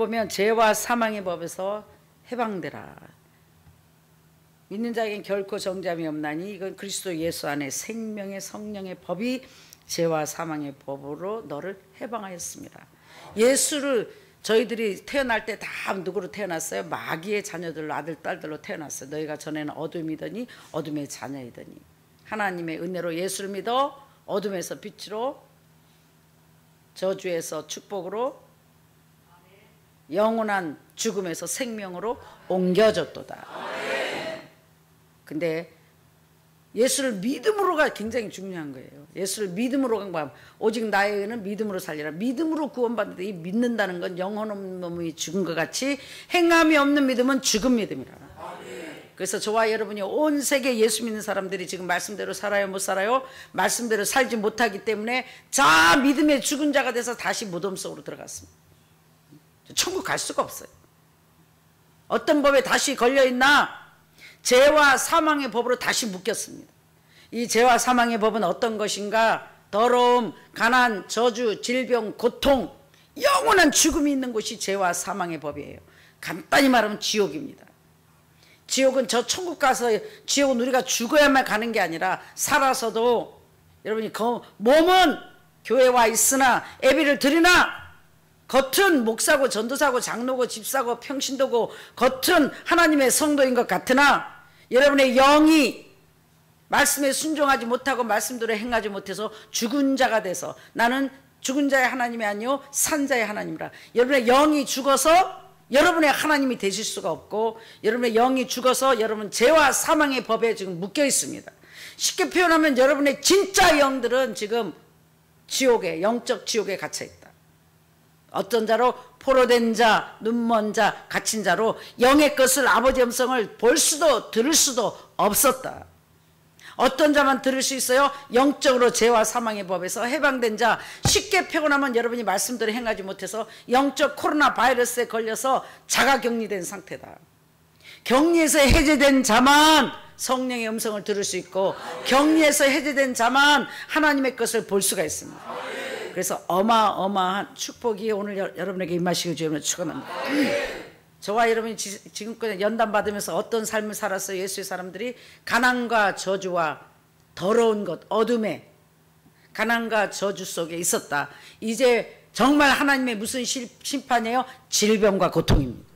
보면 죄와 사망의 법에서 해방되라. 믿는 자에겐 결코 정죄함이 없나니 이건 그리스도 예수 안에 생명의 성령의 법이 죄와 사망의 법으로 너를 해방하였습니다. 예수를 저희들이 태어날 때 다 누구로 태어났어요? 마귀의 자녀들로, 아들 딸들로 태어났어요. 너희가 전에는 어둠이더니 어둠의 자녀이더니. 하나님의 은혜로 예수를 믿어 어둠에서 빛으로, 저주에서 축복으로, 영원한 죽음에서 생명으로 옮겨졌도다. 근데 예수를 믿음으로가 굉장히 중요한 거예요. 예수를 믿음으로 간 거야. 오직 나의 의는 믿음으로 살리라. 믿음으로 구원받는데, 이 믿는다는 건 영혼 없는 몸이 죽은 것 같이 행함이 없는 믿음은 죽은 믿음이라. 그래서 저와 여러분이 온 세계 예수 믿는 사람들이 지금 말씀대로 살아요, 못 살아요? 말씀대로 살지 못하기 때문에 자 믿음의 죽은 자가 돼서 다시 무덤 속으로 들어갔습니다. 천국 갈 수가 없어요. 어떤 법에 다시 걸려있나? 죄와 사망의 법으로 다시 묶였습니다. 이 죄와 사망의 법은 어떤 것인가? 더러움, 가난, 저주, 질병, 고통, 영원한 죽음이 있는 곳이 죄와 사망의 법이에요. 간단히 말하면 지옥입니다. 지옥은 저 천국 가서, 지옥은 우리가 죽어야만 가는 게 아니라 살아서도, 여러분이 몸은 교회 와 있으나 예배를 드리나 겉은 목사고 전도사고 장로고 집사고 평신도고 겉은 하나님의 성도인 것 같으나 여러분의 영이 말씀에 순종하지 못하고 말씀대로 행하지 못해서 죽은 자가 돼서, 나는 죽은 자의 하나님이 아니요 산 자의 하나님이라. 여러분의 영이 죽어서 여러분의 하나님이 되실 수가 없고, 여러분의 영이 죽어서 여러분 죄와 사망의 법에 지금 묶여 있습니다. 쉽게 표현하면 여러분의 진짜 영들은 지금 지옥에, 영적 지옥에 갇혀 있다. 어떤 자로? 포로된 자, 눈먼 자, 갇힌 자로 영의 것을, 아버지의 음성을 볼 수도 들을 수도 없었다. 어떤 자만 들을 수 있어요? 영적으로 죄와 사망의 법에서 해방된 자. 쉽게 표현하면 여러분이 말씀대로 행하지 못해서 영적 코로나 바이러스에 걸려서 자가격리된 상태다. 격리에서 해제된 자만 성령의 음성을 들을 수 있고, 격리에서 해제된 자만 하나님의 것을 볼 수가 있습니다. 그래서 어마어마한 축복이 오늘 여러분에게 임하시길 주님으로 축원합니다. 저와 여러분이 지금까지 연단 받으면서 어떤 삶을 살았어요? 예수의 사람들이 가난과 저주와 더러운 것, 어둠에, 가난과 저주 속에 있었다. 이제 정말 하나님의 무슨 심판이에요? 질병과 고통입니다.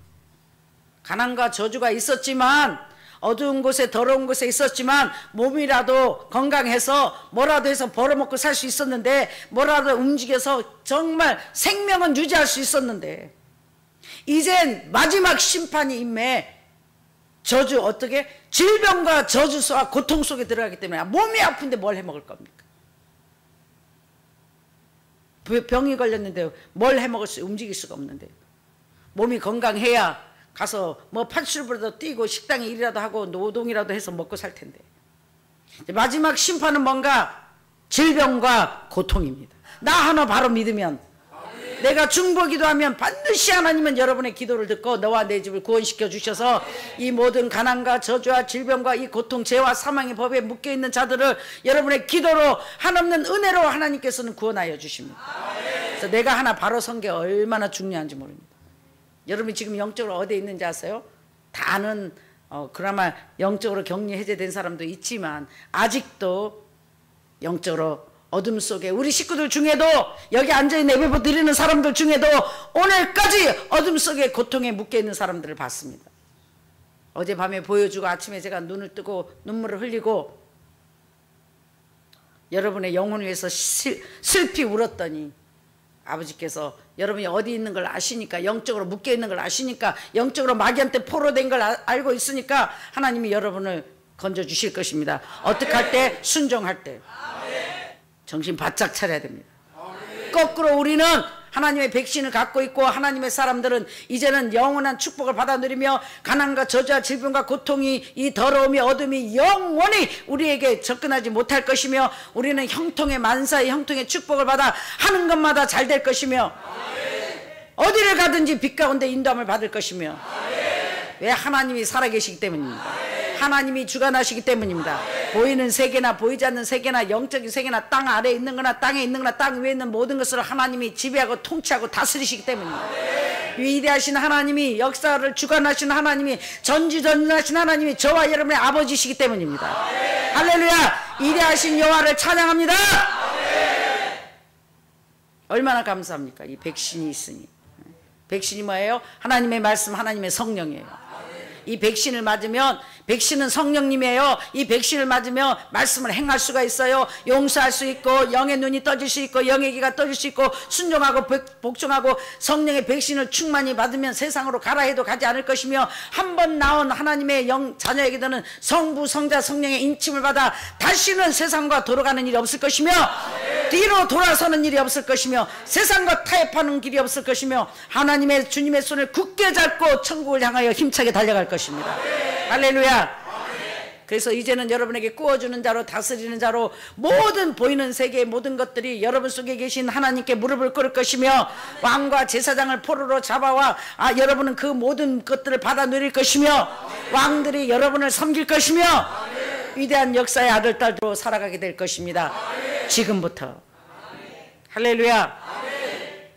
가난과 저주가 있었지만, 어두운 곳에 더러운 곳에 있었지만 몸이라도 건강해서 뭐라도 해서 벌어먹고 살 수 있었는데, 뭐라도 움직여서 정말 생명은 유지할 수 있었는데, 이젠 마지막 심판이 임해 저주, 어떻게? 질병과 저주와 고통 속에 들어가기 때문에 몸이 아픈데 뭘 해먹을 겁니까? 병이 걸렸는데 뭘 해먹을 수, 움직일 수가 없는데, 몸이 건강해야 가서 뭐 팔출부라도 뛰고 식당에 일이라도 하고 노동이라도 해서 먹고 살 텐데, 마지막 심판은 뭔가? 질병과 고통입니다. 나 하나 바로 믿으면, 내가 중보기도하면 반드시 하나님은 여러분의 기도를 듣고 너와 내 집을 구원시켜 주셔서 이 모든 가난과 저주와 질병과 이 고통, 죄와 사망의 법에 묶여있는 자들을 여러분의 기도로, 한없는 은혜로 하나님께서는 구원하여 주십니다. 그래서 내가 하나 바로 선 게 얼마나 중요한지 모릅니다. 여러분이 지금 영적으로 어디에 있는지 아세요? 다는 그나마 영적으로 격리 해제된 사람도 있지만 아직도 영적으로 어둠 속에, 우리 식구들 중에도, 여기 앉아있는 예배 드리는 사람들 중에도 오늘까지 어둠 속에 고통에 묶여있는 사람들을 봤습니다. 어젯밤에 보여주고 아침에 제가 눈을 뜨고 눈물을 흘리고 여러분의 영혼을 위해서 슬피 울었더니, 아버지께서 여러분이 어디 있는 걸 아시니까, 영적으로 묶여있는 걸 아시니까, 영적으로 마귀한테 포로된 걸 알고 있으니까 하나님이 여러분을 건져주실 것입니다. 어떻게 할 때? 순종할 때. 정신 바짝 차려야 됩니다. 거꾸로 우리는 하나님의 백신을 갖고 있고, 하나님의 사람들은 이제는 영원한 축복을 받아 누리며 가난과 저주와 질병과 고통이, 이 더러움이, 어둠이 영원히 우리에게 접근하지 못할 것이며, 우리는 형통의 만사의 형통의 축복을 받아 하는 것마다 잘 될 것이며, 어디를 가든지 빛 가운데 인도함을 받을 것이며, 왜? 하나님이 살아계시기 때문입니다. 하나님이 주관하시기 때문입니다. 보이는 세계나 보이지 않는 세계나 영적인 세계나 땅 아래에 있는 거나 땅에 있는 거나 땅 위에 있는 모든 것을 하나님이 지배하고 통치하고 다스리시기 때문입니다. 위대하신 하나님이, 역사를 주관하신 하나님이, 전지전능하신 하나님이 저와 여러분의 아버지시기 때문입니다. 할렐루야. 위대하신 여호와를 찬양합니다. 얼마나 감사합니까? 이 백신이 있으니. 백신이 뭐예요? 하나님의 말씀, 하나님의 성령이에요. 이 백신을 맞으면, 백신은 성령님이에요. 이 백신을 맞으면 말씀을 행할 수가 있어요. 용서할 수 있고, 영의 눈이 떠질 수 있고, 영의 귀가 떠질 수 있고, 순종하고 복종하고, 성령의 백신을 충만히 받으면 세상으로 가라 해도 가지 않을 것이며, 한 번 나온 하나님의 자녀에게는 성부, 성자, 성령의 인침을 받아 다시는 세상과 돌아가는 일이 없을 것이며, 뒤로 돌아서는 일이 없을 것이며, 세상과 타협하는 길이 없을 것이며, 하나님의 주님의 손을 굳게 잡고 천국을 향하여 힘차게 달려갈 것입니다. 할렐루야. 그래서 이제는 여러분에게 구워주는 자로, 다스리는 자로, 모든 보이는 세계의 모든 것들이 여러분 속에 계신 하나님께 무릎을 꿇을 것이며, 왕과 제사장을 포로로 잡아와 여러분은 그 모든 것들을 받아 누릴 것이며, 왕들이 여러분을 섬길 것이며, 위대한 역사의 아들, 딸로 살아가게 될 것입니다. 지금부터. 할렐루야.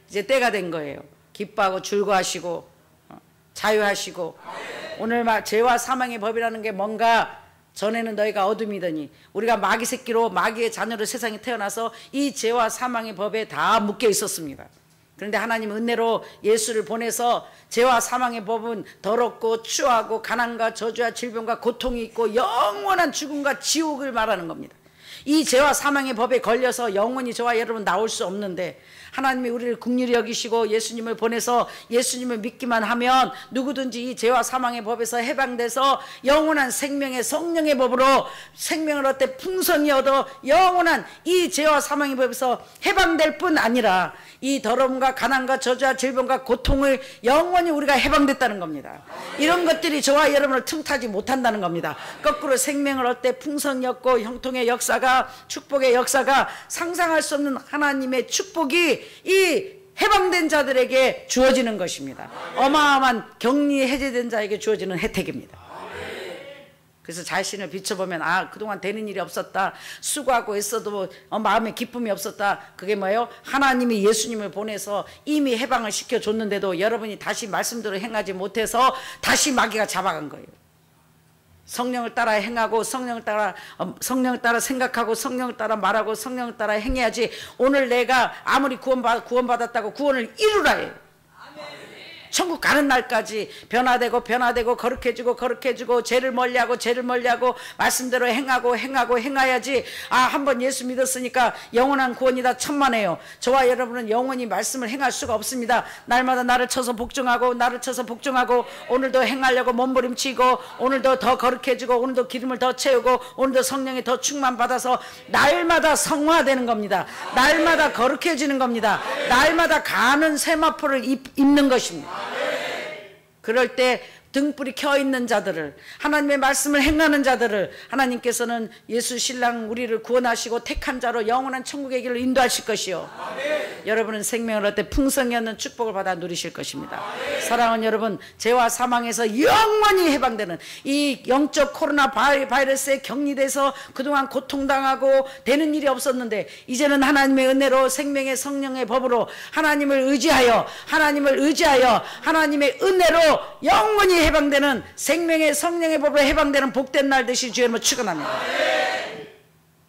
이제 때가 된 거예요. 기뻐하고 즐거워하시고 자유하시고. 오늘 죄와 사망의 법이라는 게 뭔가, 전에는 너희가 어둠이더니, 우리가 마귀 새끼로, 마귀의 자녀로 세상에 태어나서 이 죄와 사망의 법에 다 묶여 있었습니다. 그런데 하나님 은혜로 예수를 보내서 죄와 사망의 법은 더럽고 추하고 가난과 저주와 질병과 고통이 있고 영원한 죽음과 지옥을 말하는 겁니다. 이 죄와 사망의 법에 걸려서 영원히 저와 여러분 나올 수 없는데, 하나님이 우리를 긍휼히 여기시고 예수님을 보내서 예수님을 믿기만 하면 누구든지 이 죄와 사망의 법에서 해방돼서 영원한 생명의 성령의 법으로 생명을 얻되 풍성히 얻어 영원한 이 죄와 사망의 법에서 해방될 뿐 아니라 이 더러움과 가난과 저주와 질병과 고통을 영원히 우리가 해방됐다는 겁니다. 이런 것들이 저와 여러분을 틈타지 못한다는 겁니다. 거꾸로 생명을 얻되 풍성히 얻고 형통의 역사가, 축복의 역사가, 상상할 수 없는 하나님의 축복이 이 해방된 자들에게 주어지는 것입니다. 어마어마한 격리 해제된 자에게 주어지는 혜택입니다. 그래서 자신을 비춰보면, 그동안 되는 일이 없었다, 수고하고 있어도 마음에 기쁨이 없었다. 그게 뭐예요? 하나님이 예수님을 보내서 이미 해방을 시켜줬는데도 여러분이 다시 말씀대로 행하지 못해서 다시 마귀가 잡아간 거예요. 성령을 따라 행하고, 성령을 따라 생각하고, 성령을 따라 말하고, 성령을 따라 행해야지. 오늘 내가 아무리 구원받았다고 구원을 이루라 해요. 천국 가는 날까지 변화되고 거룩해지고 죄를 멀리하고 말씀대로 행해야지. 한번 예수 믿었으니까 영원한 구원이다 천만에요. 저와 여러분은 영원히 말씀을 행할 수가 없습니다. 날마다 나를 쳐서 복종하고 오늘도 행하려고 몸부림치고, 오늘도 더 거룩해지고, 오늘도 기름을 더 채우고, 오늘도 성령이 더 충만받아서 날마다 성화되는 겁니다. 날마다 거룩해지는 겁니다. 날마다 가는 세마포를 입는 것입니다. 그럴 때 등불이 켜있는 자들을, 하나님의 말씀을 행하는 자들을 하나님께서는 예수 신랑 우리를 구원하시고 택한 자로 영원한 천국의 길을 인도하실 것이요, 여러분은 생명을 얻되 풍성히 얻는 축복을 받아 누리실 것입니다. 사랑하는 여러분, 죄와 사망에서 영원히 해방되는 이 영적 코로나 바이러스에 격리돼서 그동안 고통당하고 되는 일이 없었는데, 이제는 하나님의 은혜로 생명의 성령의 법으로 하나님을 의지하여 하나님의 은혜로 영원히 해방되는, 생명의 성령의 법으로 해방되는 복된 날 되실 주의 이름으로 축원합니다.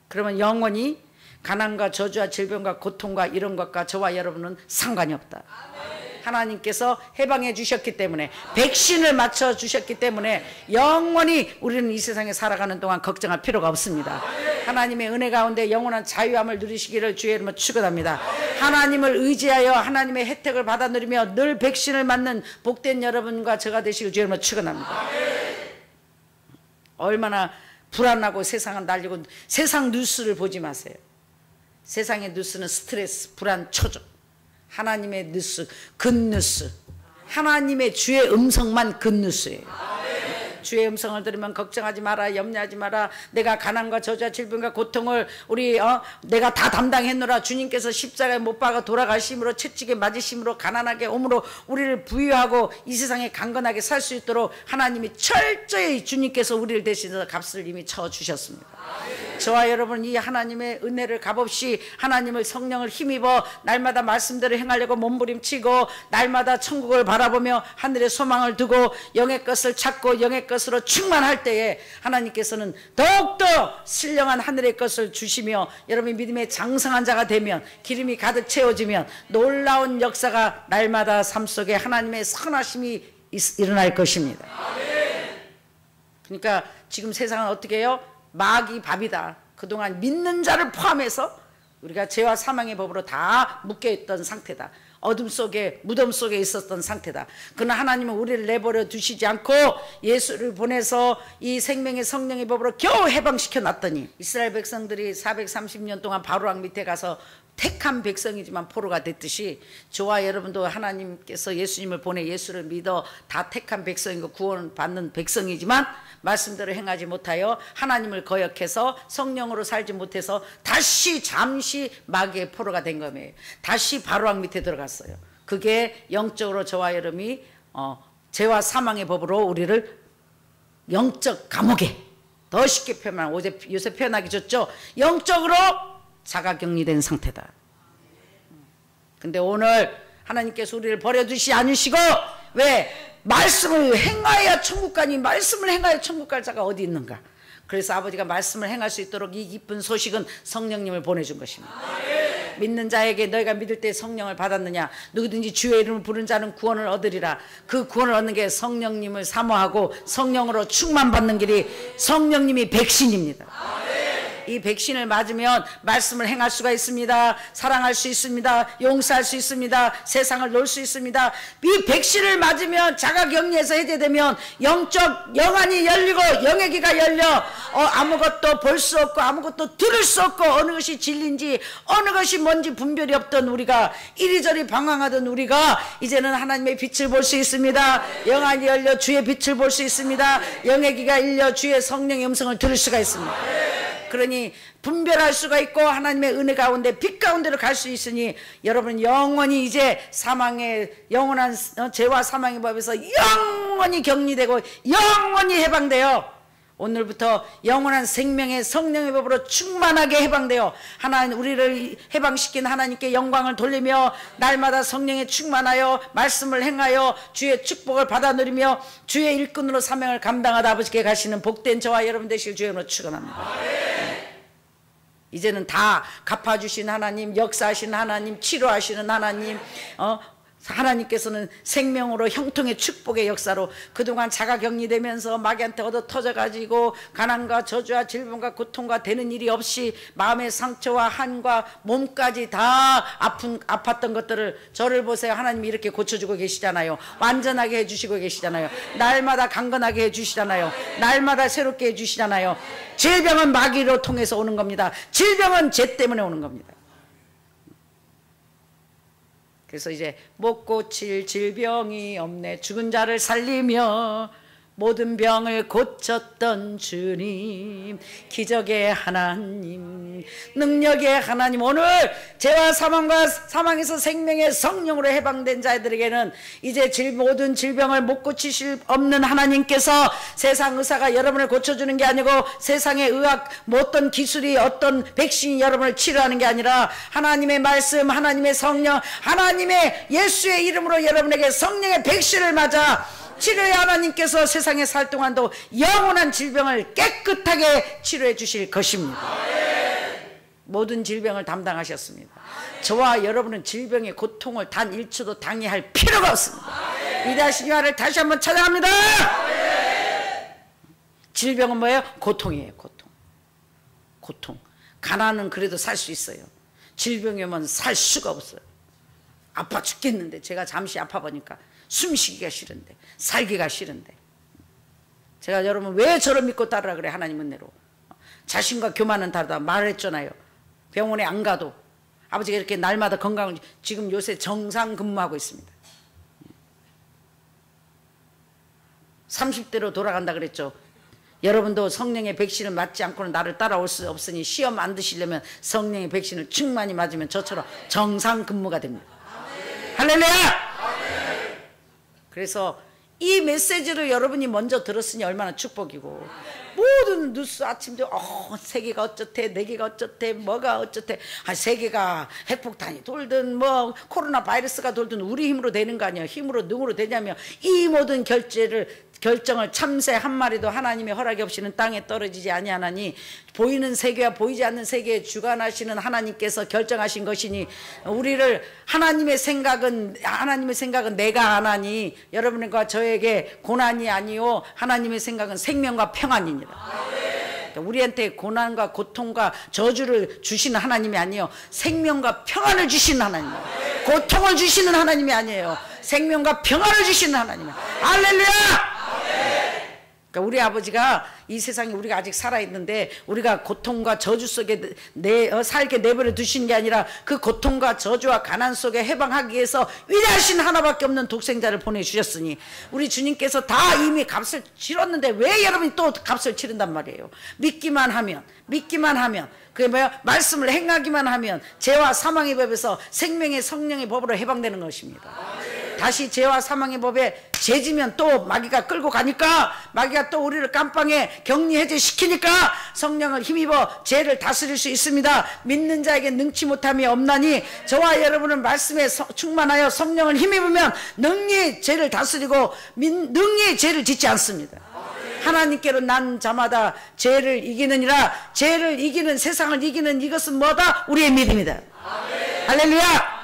그러면 영원히 가난과 저주와 질병과 고통과 이런 것과 저와 여러분은 상관이 없다. 하나님께서 해방해 주셨기 때문에, 백신을 맞춰 주셨기 때문에 영원히 우리는 이 세상에 살아가는 동안 걱정할 필요가 없습니다. 하나님의 은혜 가운데 영원한 자유함을 누리시기를 주의 이름으로 축원합니다. 하나님을 의지하여 하나님의 혜택을 받아 누리며 늘 백신을 맞는 복된 여러분과 저가 되시길 주의 이름으로 축원합니다. 얼마나 불안하고 세상은 날리고, 세상 뉴스를 보지 마세요. 세상의 뉴스는 스트레스, 불안, 초조. 하나님의 뉴스, 굿뉴스, 하나님의 주의 음성만 굿뉴스예요. 주의 음성을 들으면 걱정하지 마라, 염려하지 마라. 내가 가난과 저주와 질병과 고통을 내가 다 담당했노라. 주님께서 십자가에 못 박아 돌아가심으로, 채찍에 맞으심으로, 가난하게 옴으로 우리를 부유하고 이 세상에 강건하게 살 수 있도록 하나님이 철저히 주님께서 우리를 대신해서 값을 이미 쳐 주셨습니다. 저와 여러분 이 하나님의 은혜를 값없이 하나님의 성령을 힘입어 날마다 말씀대로 행하려고 몸부림치고 날마다 천국을 바라보며 하늘의 소망을 두고 영의 것을 찾고 영의 것으로 충만할 때에 하나님께서는 더욱더 신령한 하늘의 것을 주시며 여러분이 믿음의 장성한 자가 되면 기름이 가득 채워지면 놀라운 역사가 날마다 삶 속에 하나님의 선하심이 일어날 것입니다. 그러니까 지금 세상은 어떻게 해요? 마귀 밥이다. 그동안 믿는 자를 포함해서 우리가 죄와 사망의 법으로 다 묶여있던 상태다. 어둠 속에 무덤 속에 있었던 상태다. 그러나 하나님은 우리를 내버려 두시지 않고 예수를 보내서 이 생명의 성령의 법으로 겨우 해방시켜 놨더니 이스라엘 백성들이 430년 동안 바로왕 밑에 가서 택한 백성이지만 포로가 됐듯이 저와 여러분도 하나님께서 예수님을 보내 예수를 믿어 다 택한 백성이고 구원받는 백성이지만 말씀대로 행하지 못하여 하나님을 거역해서 성령으로 살지 못해서 다시 잠시 마귀의 포로가 된 거예요. 다시 바로왕 밑에 들어갔어요. 그게 영적으로 저와 여러분이 죄와 사망의 법으로 우리를 영적 감옥에 더 쉽게 표현하면 요새 표현하기 좋죠. 영적으로 자가격리된 상태다. 근데 오늘 하나님께서 우리를 버려두시지 않으시고 왜? 말씀을 행하여야 천국 가니 말씀을 행하여 천국 갈 자가 어디 있는가? 그래서 아버지가 말씀을 행할 수 있도록 이 기쁜 소식은 성령님을 보내준 것입니다. 믿는 자에게 너희가 믿을 때 성령을 받았느냐? 누구든지 주의 이름을 부른 자는 구원을 얻으리라. 그 구원을 얻는 게 성령님을 사모하고 성령으로 충만받는 길이 성령님이 백신입니다. 이 백신을 맞으면 말씀을 행할 수가 있습니다. 사랑할 수 있습니다. 용서할 수 있습니다. 세상을 놓을 수 있습니다. 이 백신을 맞으면 자가격리에서 해제되면 영적 영안이 열리고 영의 귀가 열려 아무것도 볼 수 없고 아무것도 들을 수 없고 어느 것이 진리인지 어느 것이 뭔지 분별이 없던 우리가 이리저리 방황하던 우리가 이제는 하나님의 빛을 볼 수 있습니다. 영안이 열려 주의 빛을 볼 수 있습니다. 영의 귀가 열려 주의 성령의 음성을 들을 수가 있습니다. 그러니 분별할 수가 있고 하나님의 은혜 가운데 빛 가운데로 갈 수 있으니 여러분 영원히 이제 사망의 영원한 죄와 사망의 법에서 영원히 격리되고 영원히 해방되어 오늘부터 영원한 생명의 성령의 법으로 충만하게 해방되어 하나님 우리를 해방시킨 하나님께 영광을 돌리며 날마다 성령에 충만하여 말씀을 행하여 주의 축복을 받아 누리며 주의 일꾼으로 사명을 감당하다 아버지께 가시는 복된 저와 여러분 되실 주의 이름으로 축원합니다. 이제는 다 갚아주신 하나님, 역사하신 하나님, 치료하시는 하나님, 하나님께서는 생명으로 형통의 축복의 역사로 그동안 자가격리되면서 마귀한테 얻어 터져가지고 가난과 저주와 질병과 고통과 되는 일이 없이 마음의 상처와 한과 몸까지 다 아팠던 것들을 저를 보세요. 하나님이 이렇게 고쳐주고 계시잖아요. 완전하게 해주시고 계시잖아요. 날마다 강건하게 해주시잖아요. 날마다 새롭게 해주시잖아요. 질병은 마귀로 통해서 오는 겁니다. 질병은 죄 때문에 오는 겁니다. 그래서 이제 못 고칠 질병이 없네. 죽은 자를 살리며 모든 병을 고쳤던 주님, 기적의 하나님, 능력의 하나님, 오늘 죄와 사망과 사망에서 생명의 성령으로 해방된 자들에게는 이제 모든 질병을 못 고치실 없는 하나님께서 세상 의사가 여러분을 고쳐주는 게 아니고 세상의 의학 어떤 기술이 어떤 백신이 여러분을 치료하는 게 아니라 하나님의 말씀, 하나님의 성령, 하나님의 예수의 이름으로 여러분에게 성령의 백신을 맞아 치료의 하나님께서 세상에 살 동안도 영원한 질병을 깨끗하게 치료해 주실 것입니다. 모든 질병을 담당하셨습니다. 저와 여러분은 질병의 고통을 단 1초도 당해할 필요가 없습니다. 위대하신 여호와를 다시 한번 찬양합니다. 질병은 뭐예요? 고통이에요. 고통. 가난은 그래도 살 수 있어요. 질병이 오면 살 수가 없어요. 아파 죽겠는데 제가 잠시 아파 보니까 숨쉬기가 싫은데 살기가 싫은데 제가 여러분 왜 저를 믿고 따르라 그래. 하나님 은혜로 자신과 교만은 다르다 말했잖아요. 병원에 안 가도 아버지가 이렇게 날마다 건강을 지금 요새 정상 근무하고 있습니다. 30대로 돌아간다 그랬죠. 여러분도 성령의 백신을 맞지 않고는 나를 따라올 수 없으니 시험 안 드시려면 성령의 백신을 충만히 맞으면 저처럼 정상 근무가 됩니다. 할렐루야! 그래서 이 메시지를 여러분이 먼저 들었으니 얼마나 축복이고, 모든 뉴스 아침도 세계가 어쩌대, 내계가 어쩌대, 뭐가 어쩌대, 세계가 핵폭탄이 돌든 뭐 코로나 바이러스가 돌든 우리 힘으로 되는 거 아니야. 힘으로 능으로 되냐며, 이 모든 결정을 참새 한 마리도 하나님의 허락이 없이는 땅에 떨어지지 아니하나니, 보이는 세계와 보이지 않는 세계에 주관하시는 하나님께서 결정하신 것이니, 우리를 하나님의 생각은 내가 하나니 여러분과 저에게 고난이 아니요 하나님의 생각은 생명과 평안이니라. 그러니까 우리한테 고난과 고통과 저주를 주시는 하나님이 아니에요. 생명과 평안을 주시는 하나님이에요. 고통을 주시는 하나님이 아니에요. 생명과 평안을 주시는 하나님이에요. 할렐루야! 그러니까 우리 아버지가 이 세상에 우리가 아직 살아있는데 우리가 고통과 저주 속에 살게 내버려 두신 게 아니라, 그 고통과 저주와 가난 속에 해방하기 위해서 위대하신 하나밖에 없는 독생자를 보내주셨으니, 우리 주님께서 다 이미 값을 치렀는데 왜 여러분이 또 값을 치른단 말이에요. 믿기만 하면 그게 뭐야? 말씀을 행하기만 하면 죄와 사망의 법에서 생명의 성령의 법으로 해방되는 것입니다. 다시 죄와 사망의 법에 죄지면 또 마귀가 끌고 가니까, 마귀가 또 우리를 깜빵에 격리해제 시키니까 성령을 힘입어 죄를 다스릴 수 있습니다. 믿는 자에게 능치 못함이 없나니, 저와 여러분은 말씀에 충만하여 성령을 힘입으면 능히 죄를 다스리고 능히 죄를 짓지 않습니다. 하나님께로 난 자마다 죄를 이기느니라. 죄를 이기는, 세상을 이기는 이것은 뭐다? 우리의 믿음이다. 할렐루야!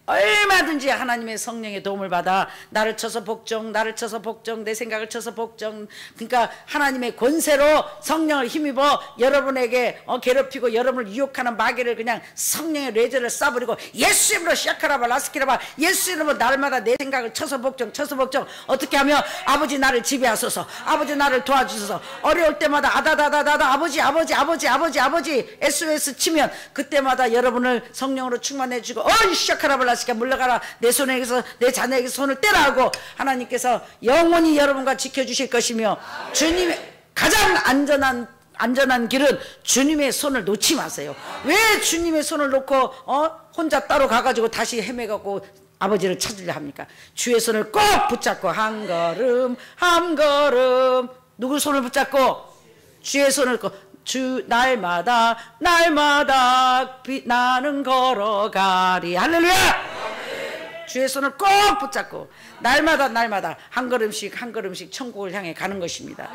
얼마든지 하나님의 성령의 도움을 받아 나를 쳐서 복종, 내 생각을 쳐서 복종, 그러니까 하나님의 권세로 성령을 힘입어 여러분에게 괴롭히고 여러분을 유혹하는 마귀를 그냥 성령의 레저를 쏴버리고, 예수 이름으로 시작하라바 라스키라바, 예수 이름으로 날마다 내 생각을 쳐서 복종. 어떻게 하면? 아버지 나를 지배하소서, 아버지 나를 도와주소서. 어려울 때마다 아다다다다다 아버지 SOS 치면 그때마다 여러분을 성령으로 충만해 주고, 시작하라바 라스키라, 물러가라, 내 손에게서, 내 자녀에게 손을 떼라 하고, 하나님께서 영원히 여러분과 지켜주실 것이며, 주님의 가장 안전한 길은 주님의 손을 놓지 마세요. 왜 주님의 손을 놓고 혼자 따로 가가지고 다시 헤매가고 아버지를 찾으려 합니까? 주의 손을 꼭 붙잡고 한 걸음 누구 손을 붙잡고? 주의 손을 꼭, 날마다 나는 걸어가리. 할렐루야! 주의 손을 꼭 붙잡고 날마다 한 걸음씩 천국을 향해 가는 것입니다.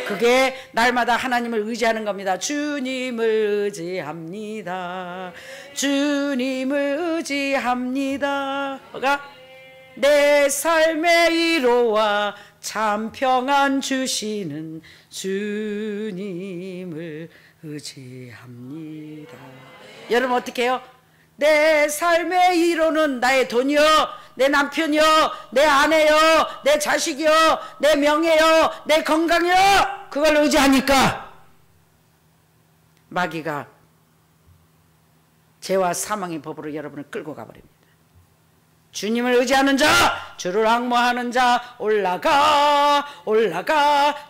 그게 날마다 하나님을 의지하는 겁니다. 주님을 의지합니다. 뭐가? 내 삶의 위로와 참 평안 주시는 주님을 의지합니다. 여러분 어떻게 해요? 내 삶의 위로는 나의 돈이요, 내 남편이요, 내 아내요, 내 자식이요, 내 명예요, 내 건강이요, 그걸 의지하니까 마귀가 죄와 사망의 법으로 여러분을 끌고 가버립니다. 주님을 의지하는 자, 주를 앙모하는 자, 올라가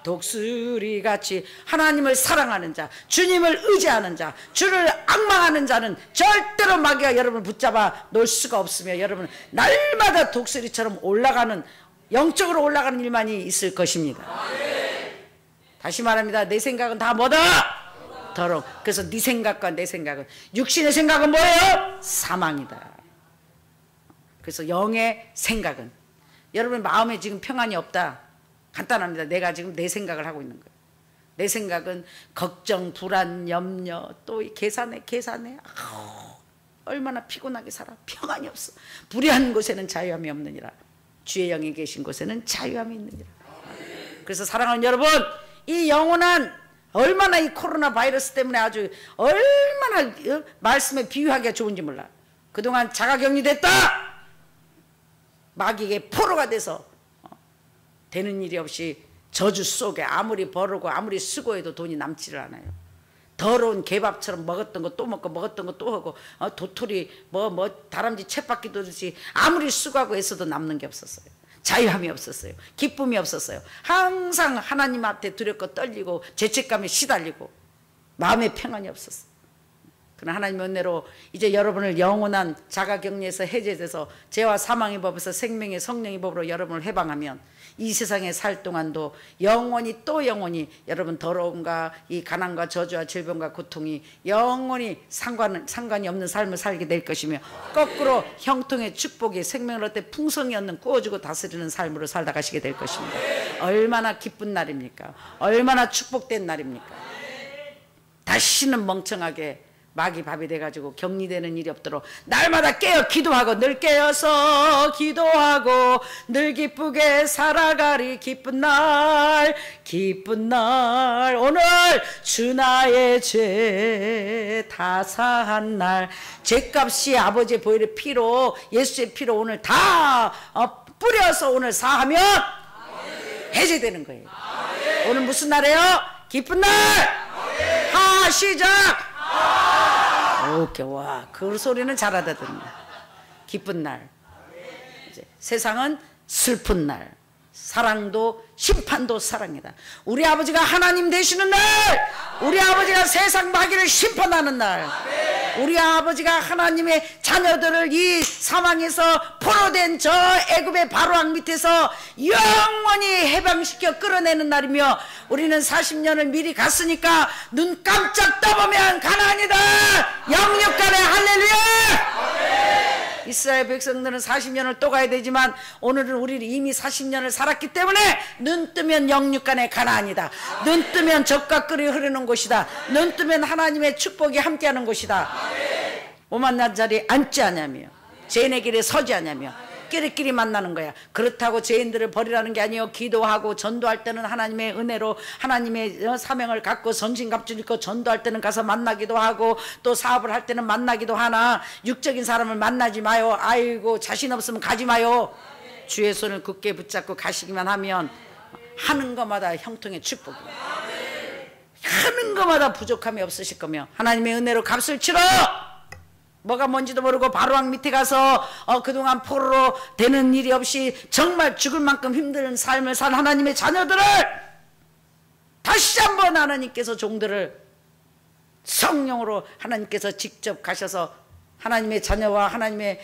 독수리같이. 하나님을 사랑하는 자, 주님을 의지하는 자, 주를 앙망하는 자는 절대로 마귀가 여러분을 붙잡아 놓을 수가 없으며, 여러분 날마다 독수리처럼 영적으로 올라가는 일만이 있을 것입니다. 다시 말합니다. 내 생각은 다 뭐다? 더러워. 그래서 네 생각과 내 생각은, 육신의 생각은 뭐예요? 사망이다. 그래서 영의 생각은, 여러분 마음에 지금 평안이 없다, 간단합니다. 내가 지금 내 생각을 하고 있는 거예요. 내 생각은 걱정, 불안, 염려, 또 계산해. 얼마나 피곤하게 살아. 평안이 없어. 불의한 곳에는 자유함이 없느니라. 주의 영이 계신 곳에는 자유함이 있느니라. 그래서 사랑하는 여러분, 이 영원한, 얼마나 이 코로나 바이러스 때문에 아주 얼마나 말씀에 비유하기가 좋은지 몰라. 그동안 자가격리됐다, 마귀에게 포로가 돼서 되는 일이 없이 저주 속에 아무리 벌고 아무리 수고해도 돈이 남지를 않아요. 더러운 개밥처럼 먹었던 거 또 먹고 먹었던 거 또 하고, 도토리 다람쥐 쳇바퀴 돌듯이 아무리 수고하고 애써도 남는 게 없었어요. 자유함이 없었어요. 기쁨이 없었어요. 항상 하나님 앞에 두렵고 떨리고 죄책감에 시달리고 마음의 평안이 없었어요. 그러나 하나님의 은혜로 이제 여러분을 영원한 자가격리에서 해제돼서 죄와 사망의 법에서 생명의 성령의 법으로 여러분을 해방하면, 이 세상에 살 동안도 영원히 또 영원히 여러분 더러움과 이 가난과 저주와 질병과 고통이 영원히 상관이 없는 삶을 살게 될 것이며 거꾸로 형통의 축복이 생명을 얻되 풍성이 얻는 구워주고 다스리는 삶으로 살다 가시게 될 것입니다. 얼마나 기쁜 날입니까? 얼마나 축복된 날입니까? 다시는 멍청하게 마귀 밥이 돼가지고 격리되는 일이 없도록 날마다 깨어 기도하고 늘 깨어서 기도하고 늘 기쁘게 살아가리. 기쁜 날 기쁜 날 오늘 주 나의 죄 다 사한 날 죄값이 아버지의 보혈의 피로 예수의 피로 오늘 다 뿌려서 오늘 사하면 해제되는 거예요. 오늘 무슨 날이에요? 기쁜 날. 하 시작. 오케이. 와, 그 소리는 잘 알아듣는다. 기쁜 날. 이제 세상은 슬픈 날. 사랑도 심판도 사랑이다. 우리 아버지가 하나님 되시는 날, 우리 아버지가 세상 마귀를 심판하는 날, 우리 아버지가 하나님의 자녀들을 이 사망에서 포로된 저 애굽의 바로왕 밑에서 영원히 해방시켜 끌어내는 날이며 우리는 40년을 미리 갔으니까 눈 깜짝 떠보면 가나안이다. 영육간에 할렐루야. 이스라엘 백성들은 40년을 또 가야 되지만 오늘은 우리는 이미 40년을 살았기 때문에 눈 뜨면 영육간의 가나안이다. 눈 뜨면 젖과 꿀이 흐르는 곳이다. 눈 뜨면 하나님의 축복이 함께하는 곳이다. 오만 나자리 앉지 않냐며 죄인의 길에 서지 않냐며 끼리끼리 만나는 거야. 그렇다고 죄인들을 버리라는 게 아니에요. 기도하고 전도할 때는 하나님의 은혜로 하나님의 사명을 갖고 선진갑주를 입고 전도할 때는 가서 만나기도 하고 또 사업을 할 때는 만나기도 하나 육적인 사람을 만나지 마요. 아이고 자신 없으면 가지 마요. 주의 손을 굳게 붙잡고 가시기만 하면 하는 것마다 형통의 축복이에요. 하는 것마다 부족함이 없으실 거며 하나님의 은혜로 값을 치러 뭐가 뭔지도 모르고 바로왕 밑에 가서 그동안 포로로 되는 일이 없이 정말 죽을 만큼 힘든 삶을 산 하나님의 자녀들을 다시 한번 하나님께서 종들을 성령으로 하나님께서 직접 가셔서 하나님의 자녀와 하나님의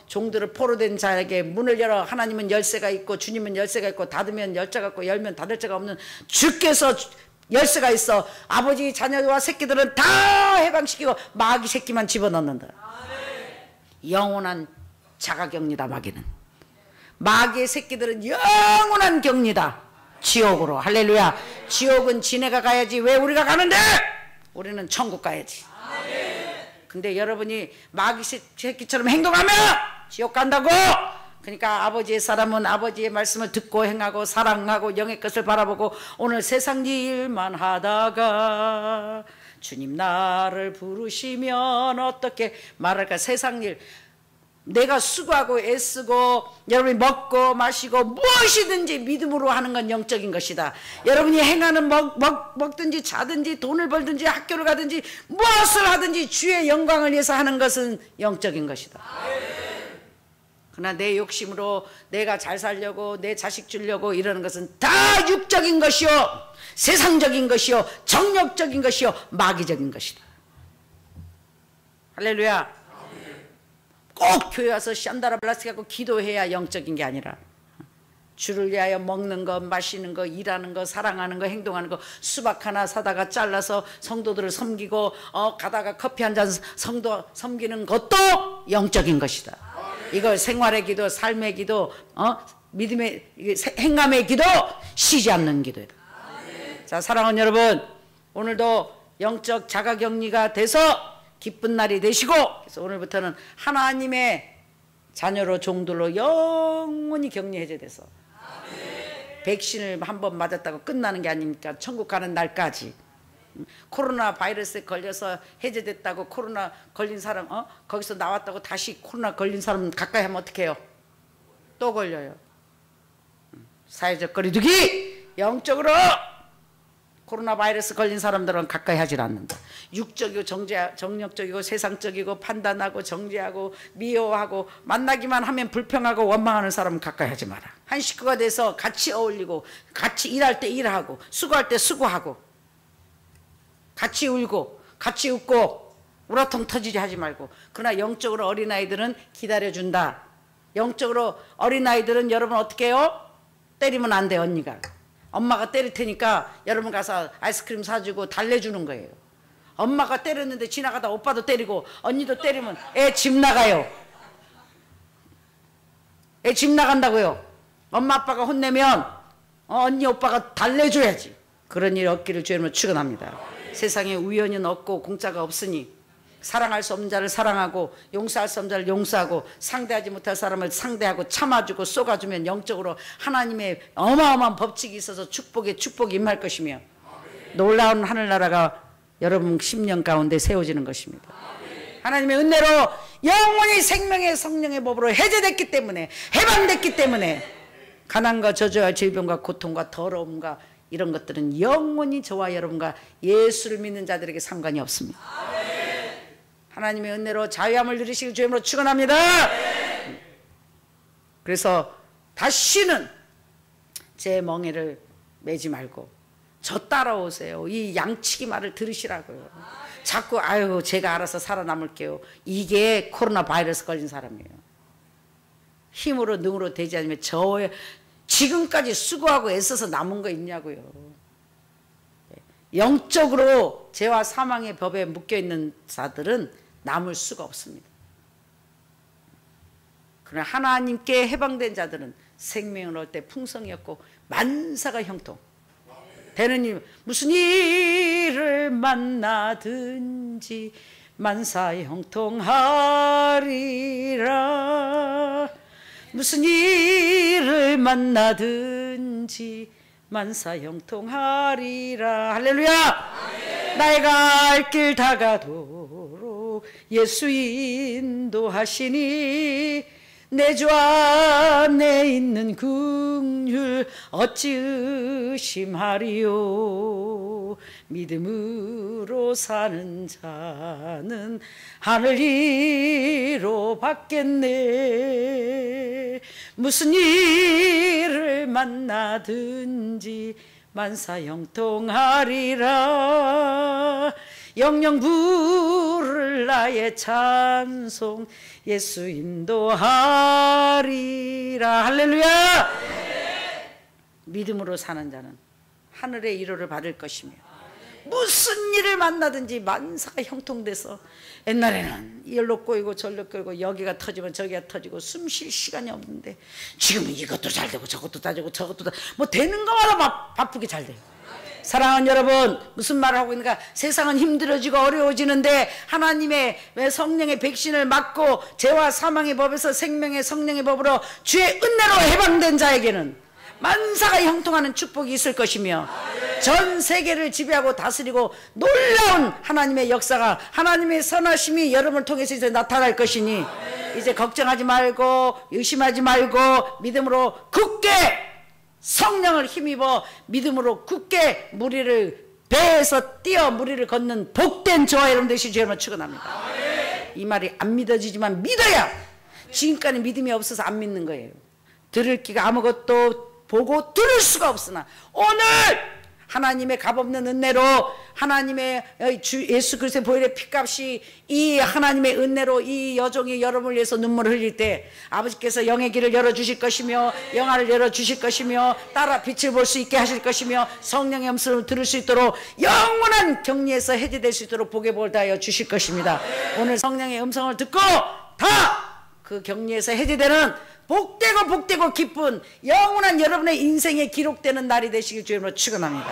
종들을 포로된 자에게 문을 열어 하나님은 열쇠가 있고 주님은 열쇠가 있고 닫으면 열자가 있고 열면 닫을 자가 없는 주께서 열쇠가 있어 아버지 자녀와 새끼들은 다 해방시키고 마귀 새끼만 집어넣는다. 영원한 자가격리다. 마귀의 새끼들은 영원한 격리다. 지옥으로. 할렐루야. 지옥은 지네가 가야지 왜 우리가 가는데? 우리는 천국 가야지. 근데 여러분이 마귀 새끼처럼 행동하면 지옥 간다고. 그러니까 아버지의 사람은 아버지의 말씀을 듣고 행하고 사랑하고 영의 것을 바라보고 오늘 세상 일만 하다가 주님 나를 부르시면 어떻게 말할까. 세상 일 내가 수고하고 애쓰고 여러분이 먹고 마시고 무엇이든지 믿음으로 하는 건 영적인 것이다. 여러분이 행하는 먹든지 자든지 돈을 벌든지 학교를 가든지 무엇을 하든지 주의 영광을 위해서 하는 것은 영적인 것이다. 그러나 내 욕심으로 내가 잘 살려고 내 자식 주려고 이러는 것은 다 육적인 것이요 세상적인 것이요 정욕적인 것이요 마귀적인 것이다. 할렐루야. 꼭 교회 와서 샨다라블라스 하고 기도해야 영적인 게 아니라 주를 위하여 먹는 거 마시는 거 일하는 거 사랑하는 거 행동하는 거 수박 하나 사다가 잘라서 성도들을 섬기고 가다가 커피 한 잔 성도 섬기는 것도 영적인 것이다. 이걸 생활의 기도 삶의 기도 믿음의 행함의 기도 쉬지 않는 기도다. 자 사랑하는 여러분 오늘도 영적 자가격리가 돼서 기쁜 날이 되시고 그래서 오늘부터는 하나님의 자녀로 종들로 영원히 격리 해제돼서 백신을 한번 맞았다고 끝나는 게 아닙니까? 천국 가는 날까지. 코로나 바이러스에 걸려서 해제됐다고 코로나 걸린 사람 거기서 나왔다고 다시 코로나 걸린 사람 가까이 하면 어떡해요? 또 걸려요. 사회적 거리두기 영적으로 코로나 바이러스 걸린 사람들은 가까이 하질 않는다. 육적이고 정력적이고 세상적이고 판단하고 정죄하고 미워하고 만나기만 하면 불평하고 원망하는 사람은 가까이 하지 마라. 한 식구가 돼서 같이 어울리고 같이 일할 때 일하고 수고할 때 수고하고 같이 울고 같이 웃고 우라통 터지지 하지 말고. 그러나 영적으로 어린아이들은 기다려준다. 영적으로 어린아이들은 여러분 어떻게 해요? 때리면 안 돼. 언니가 엄마가 때릴 테니까 여러분 가서 아이스크림 사주고 달래주는 거예요. 엄마가 때렸는데 지나가다 오빠도 때리고 언니도 때리면 애 집 나가요. 애 집 나간다고요. 엄마 아빠가 혼내면 언니 오빠가 달래줘야지. 그런 일 없기를 주님으로 축원합니다. 세상에 우연은 없고 공짜가 없으니 사랑할 수 없는 자를 사랑하고 용서할 수 없는 자를 용서하고 상대하지 못할 사람을 상대하고 참아주고 쏘가주면 영적으로 하나님의 어마어마한 법칙이 있어서 축복에 축복이 임할 것이며 놀라운 하늘나라가 여러분 10년 가운데 세워지는 것입니다. 하나님의 은혜로 영원히 생명의 성령의 법으로 해제됐기 때문에 해방됐기 때문에 가난과 저주와 질병과 고통과 더러움과 이런 것들은 영원히 저와 여러분과 예수를 믿는 자들에게 상관이 없습니다. 하나님의 은혜로 자유함을 누리시길 주님으로 축원합니다. 그래서 다시는 제 멍에를 매지 말고 저 따라오세요. 이 양치기 말을 들으시라고요. 자꾸 아유 제가 알아서 살아남을게요. 이게 코로나 바이러스 걸린 사람이에요. 힘으로 능으로 되지 않으면 저 지금까지 수고하고 애써서 남은 거 있냐고요. 영적으로 죄와 사망의 법에 묶여있는 자들은 남을 수가 없습니다. 그러나 하나님께 해방된 자들은 생명을 얻을 때 풍성이 없고 만사가 형통. 되는 일, 무슨 일을 만나든지 만사 형통하리라. 무슨 일을 만나든지 만사 형통하리라. 할렐루야. 나의 갈 길 다가도록 예수 인도하시니 내 주 안에 있는 긍휼 어찌 의심하리요. 믿음으로 사는 자는 하늘 위로 받겠네. 무슨 일을 만나든지 만사 형통하리라. 영영 부를 나의 찬송 예수 인도하리라. 할렐루야. 믿음으로 사는 자는 하늘의 위로를 받을 것이며 무슨 일을 만나든지 만사가 형통돼서 옛날에는 이열로 꼬이고 절로 꼬이고 여기가 터지면 저기가 터지고 숨 쉴 시간이 없는데 지금은 이것도 잘 되고 저것도 다 되고 저것도 다 뭐 되는 것마다 바쁘게 잘 돼요. 사랑하는 여러분, 무슨 말을 하고 있는가? 세상은 힘들어지고 어려워지는데 하나님의 성령의 백신을 맞고 죄와 사망의 법에서 생명의 성령의 법으로 주의 은혜로 해방된 자에게는 만사가 형통하는 축복이 있을 것이며 전 세계를 지배하고 다스리고 놀라운 하나님의 역사가 하나님의 선하심이 여러분을 통해서 이제 나타날 것이니 이제 걱정하지 말고 의심하지 말고 믿음으로 굳게 성령을 힘입어 믿음으로 굳게 무리를 배에서 뛰어 무리를 걷는 복된 저와 여러분 되시기 주님을 축원합니다. 이 말이 안 믿어지지만 믿어야 지금까지 믿음이 없어서 안 믿는 거예요. 들을 기가 아무것도 보고 들을 수가 없으나 오늘 하나님의 값없는 은혜로 하나님의 주 예수 그리스도의 보혈의 피값이 이 하나님의 은혜로 이 여종이 여러분을 위해서 눈물을 흘릴 때 아버지께서 영의 길을 열어주실 것이며 영화를 열어주실 것이며 따라 빛을 볼 수 있게 하실 것이며 성령의 음성을 들을 수 있도록 영원한 격리에서 해제될 수 있도록 복의 복을 다하여 주실 것입니다. 오늘 성령의 음성을 듣고 다 그 격리에서 해제되는 복되고 복되고 기쁜 영원한 여러분의 인생에 기록되는 날이 되시길 주님으로 축원합니다.